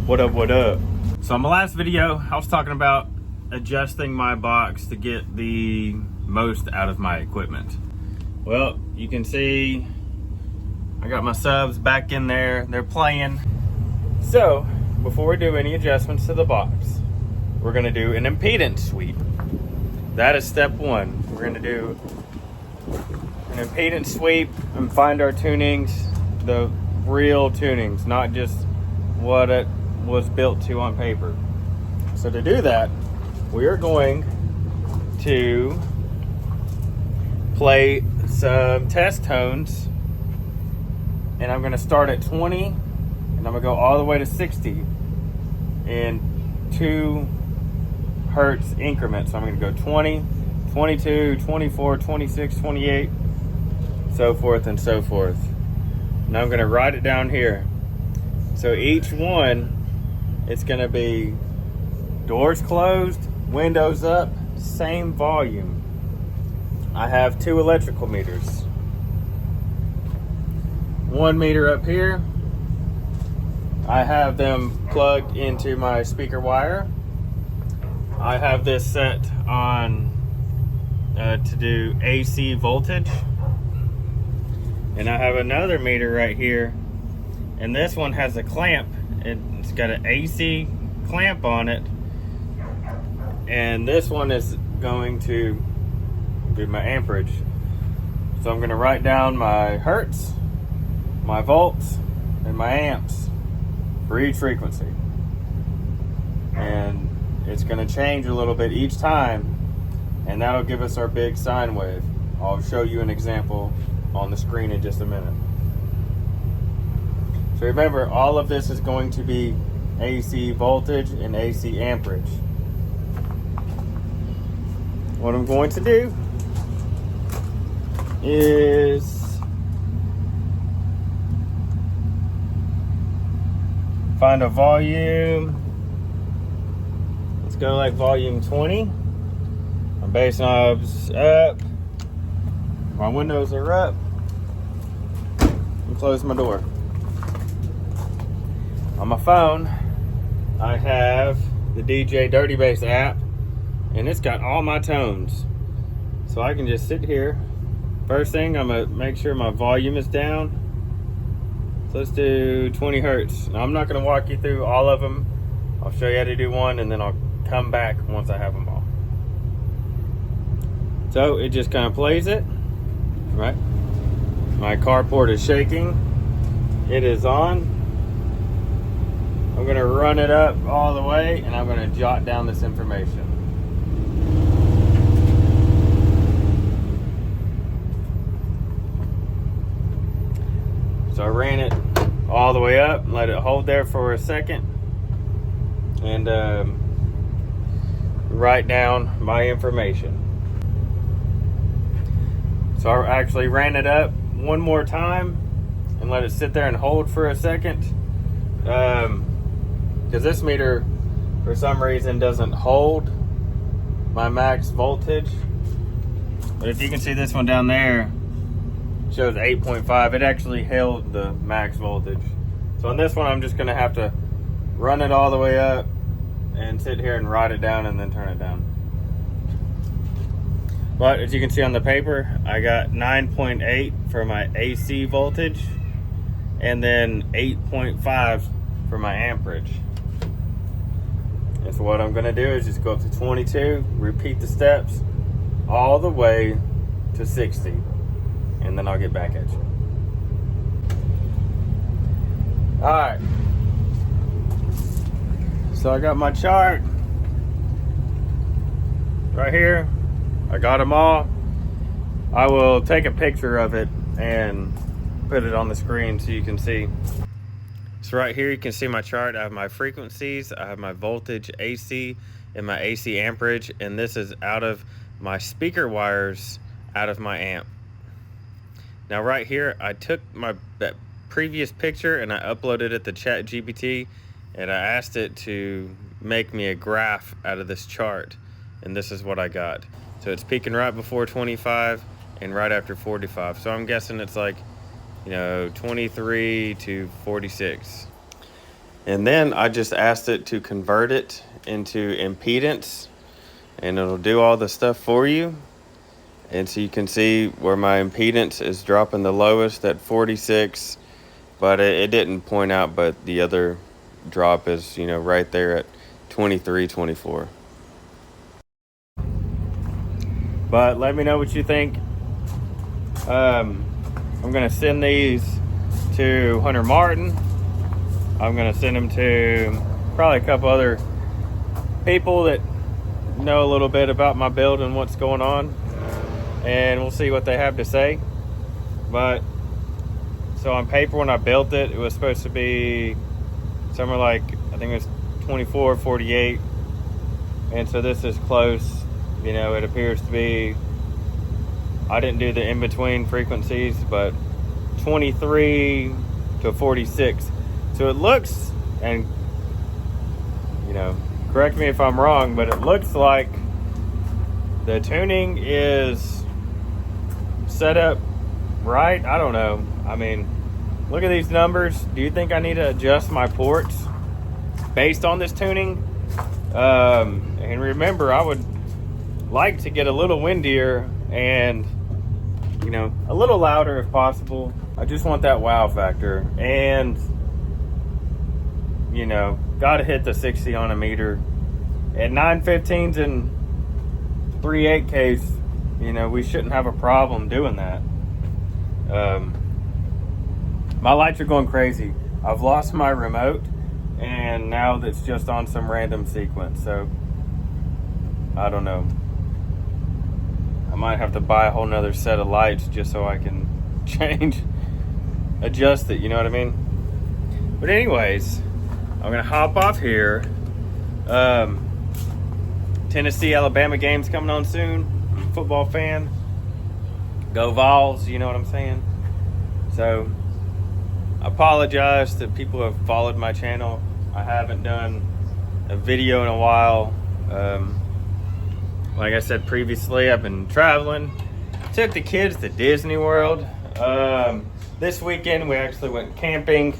What up, what up? So in my last video, I was talking about adjusting my box to get the most out of my equipment. Well, you can see I got my subs back in there. They're playing. So before we do any adjustments to the box, we're gonna do an impedance sweep. That is step one. We're gonna do an impedance sweep and find our tunings, the real tunings, not just what it was built to on paper. So to do that, we are going to play some test tones, and I'm going to start at 20 and I'm going to go all the way to 60 in 2 hertz increments. So I'm going to go 20, 22, 24, 26, 28, so forth and so forth. Now I'm going to write it down here. So each one, it's going to be doors closed, windows up, same volume. I have 2 electrical meters. 1 meter up here. I have them plugged into my speaker wire. I have this set on to do AC voltage. And I have another meter right here. And this one has a clamp. It's got an AC clamp on it. And this one is going to do my amperage. So I'm going to write down my hertz, my volts, and my amps for each frequency. And it's going to change a little bit each time, and that'll give us our big sine wave. I'll show you an example on the screen in just a minute. So remember, all of this is going to be AC voltage and AC amperage. What I'm going to do is find a volume. Let's go like volume 20. My bass knob's up. My windows are up. And close my door. On my phone, I have the DJ Dirty Bass app, and it's got all my tones. So I can just sit here. First thing, I'm gonna make sure my volume is down. So let's do 20 hertz. Now, I'm not gonna walk you through all of them. I'll show you how to do one, and then I'll come back once I have them all. So it just kind of plays it, right? My carport is shaking. It is on. I'm gonna run it up all the way, and I'm gonna jot down this information. So I ran it all the way up, let it hold there for a second, and write down my information. So I actually ran it up one more time and let it sit there and hold for a second. Because this meter, for some reason, doesn't hold my max voltage. But if you can see this one down there, it shows 8.5. It actually held the max voltage. So on this one, I'm just gonna have to run it all the way up and sit here and write it down and then turn it down. But as you can see on the paper, I got 9.8 for my AC voltage and then 8.5 for my amperage. And so what I'm gonna do is just go up to 22, repeat the steps all the way to 60, and then I'll get back at you. All right. So I got my chart right here. I got them all. I will take a picture of it and put it on the screen so you can see. So right here you can see my chart. I have my frequencies, I have my voltage AC and my AC amperage, and this is out of my speaker wires out of my amp. Now right here, I took that previous picture and I uploaded it to ChatGPT, and I asked it to make me a graph out of this chart, and this is what I got. So it's peaking right before 25 and right after 45. So I'm guessing it's like, 23 to 46. And then I just asked it to convert it into impedance, and it'll do all the stuff for you. And so you can see where my impedance is dropping the lowest at 46, but it didn't point out, but the other drop is, right there at 23, 24. But let me know what you think. I'm going to send these to Hunter Martin. I'm going to send them to probably a couple other people that know a little bit about my build and what's going on. And we'll see what they have to say. But so on paper, when I built it, it was supposed to be somewhere like, I think it was 24, 48. And so this is close. It appears to be, I didn't do the in-between frequencies, but 23 to 46. So it looks, and correct me if I'm wrong, but it looks like the tuning is set up right. I don't know. I mean, look at these numbers. Do you think I need to adjust my ports based on this tuning? And remember, I would like to get a little windier and a little louder if possible. I just want that wow factor, and gotta hit the 60 on a meter at 915s and 3/8Ks. We shouldn't have a problem doing that. My lights are going crazy. I've lost my remote, and now that's just on some random sequence, so I don't know. I might have to buy a whole nother set of lights just so I can adjust it, you know what I mean? But anyways, I'm gonna hop off here. Tennessee, Alabama game's coming on soon. I'm a football fan. Go Vols, you know what I'm saying? So, I apologize to people who have followed my channel. I haven't done a video in a while. Like I said previously, I've been traveling. Took the kids to Disney World. This weekend we actually went camping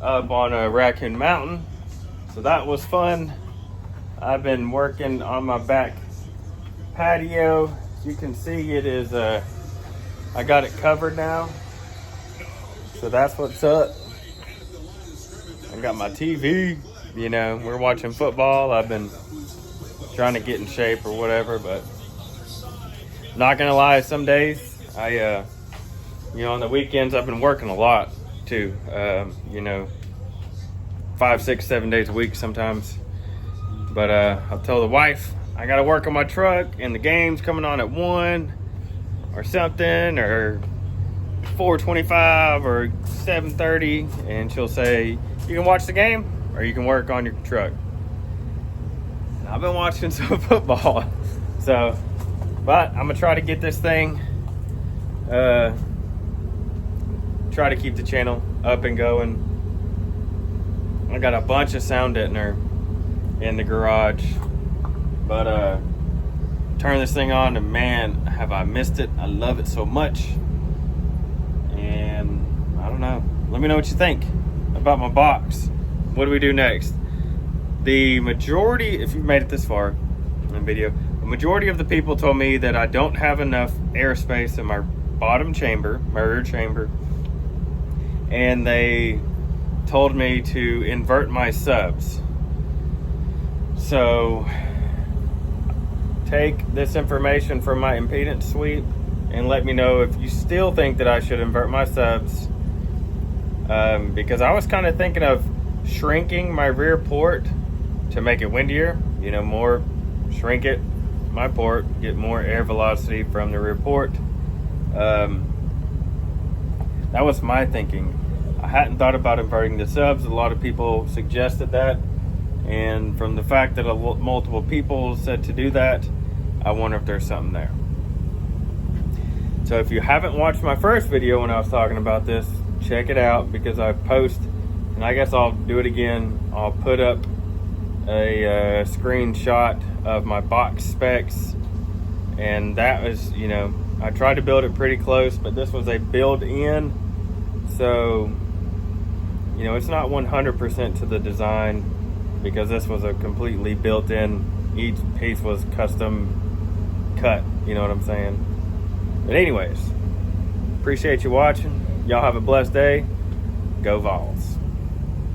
up on Raccoon Mountain. So that was fun. I've been working on my back patio. As you can see, it is, I got it covered now. So that's what's up. I got my TV, we're watching football. I've been trying to get in shape or whatever, but not gonna lie, some days I on the weekends I've been working a lot too. 5, 6, 7 days a week sometimes. But I'll tell the wife I gotta work on my truck, and the game's coming on at 1 or something, or 4:25 or 7:30, and she'll say, you can watch the game or you can work on your truck. I've been watching some football, so, but I'm gonna try to get this thing, try to keep the channel up and going. I got a bunch of sound deadener in the garage, but turn this thing on, and man, have I missed it. I love it so much, and I don't know. Let me know what you think about my box. What do we do next? The majority, if you've made it this far in the video, the majority of the people told me that I don't have enough airspace in my bottom chamber, my rear chamber, and they told me to invert my subs. So take this information from my impedance sweep and let me know if you still think that I should invert my subs, because I was kind of thinking of shrinking my rear port to make it windier, more, shrink it, my port, get more air velocity from the rear port. That was my thinking. I hadn't thought about inverting the subs. A lot of people suggested that, and from the fact that multiple people said to do that, I wonder if there's something there. So if you haven't watched my first video when I was talking about this, check it out, because I post, and I guess I'll do it again. I'll put up a screenshot of my box specs, and that was, I tried to build it pretty close, but this was a build-in, so You know, it's not 100% to the design because this was a completely built-in, each piece was custom cut, you know what I'm saying? But anyways, appreciate you watching. Y'all have a blessed day. Go Vols.